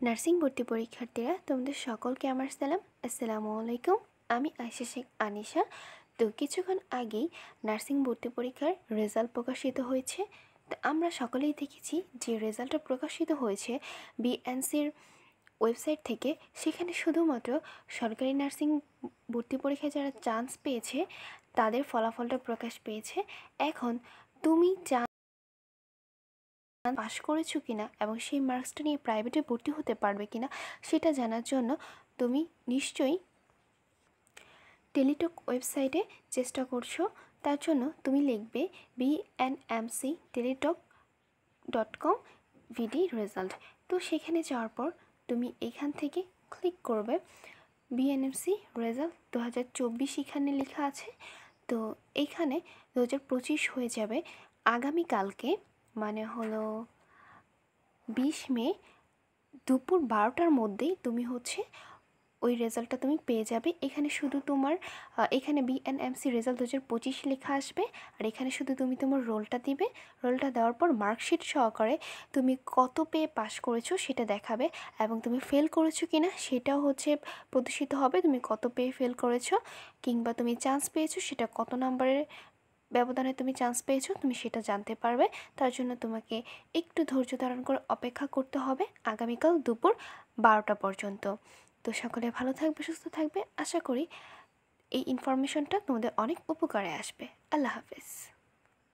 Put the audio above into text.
Nursing ভর্তি পরীক্ষার্থীরা তোমাদের সকলকে আমার সালাম। আসসালামু আলাইকুম। আমি আয়েশা শেখ আনিশা। তো কিছুক্ষণ আগেই নার্সিং ভর্তি পরীক্ষার রেজাল্ট প্রকাশিত হয়েছে। তো আমরা সকলেই দেখেছি যে রেজাল্টটা প্রকাশিত হয়েছে বিএনসির ওয়েবসাইট থেকে। সেখানে শুধুমাত্র সরকারি নার্সিং ভর্তি পরীক্ষায় যারা চান্স পেয়েছে তাদের ফলাফলটা প্রকাশ পেয়েছে। এখন তুমি পাস করেছো কিনা এবং সেই মার্কসটা নিয়ে প্রাইভেটে ভর্তি হতে পারবে কিনা সেটা জানার জন্য তুমি নিশ্চয়ই টেলিটক ওয়েবসাইটে চেষ্টা করছো। তার জন্য তুমি লিখবে bnmcteletalk.com ভিডি রেজাল্ট। তো সেখানে যাওয়ার পর তুমি এখান থেকে ক্লিক করবে বিএনএমসি রেজাল্ট 2024 এখানে লেখা আছে। তো এইখানে 2025 হয়ে যাবে আগামীকালকে, মানে হলো 20 মে দুপুর 12টার মধ্যেই তুমি ওই রেজাল্টটা তুমি পেয়ে যাবে। এখানে শুধু তোমার এখানে বিএনএমসি রেজাল্ট 2025 লেখা আসবে, আর এখানে শুধু তুমি তোমার রোলটা দিবে। রোলটা দেওয়ার পর মার্কশিট সহকারে তুমি কত পেয়ে পাস করেছো সেটা দেখাবে, এবং তুমি ফেল করেছো কিনা সেটাও প্রদর্শিত হবে। তুমি কত পেয়ে ফেল করেছো, কিংবা তুমি চান্স পেয়েছো সেটা কত নাম্বারের ব্যবধানে তুমি চান্স পেয়েছো তুমি সেটা জানতে পারবে। তার জন্য তোমাকে একটু ধৈর্য ধারণ করে অপেক্ষা করতে হবে আগামীকাল দুপুর 12টা পর্যন্ত। তো সকলে ভালো থাকবে, সুস্থ থাকবে। আশা করি এই ইনফরমেশনটা তোমাদের অনেক উপকারে আসবে। আল্লাহ হাফেজ।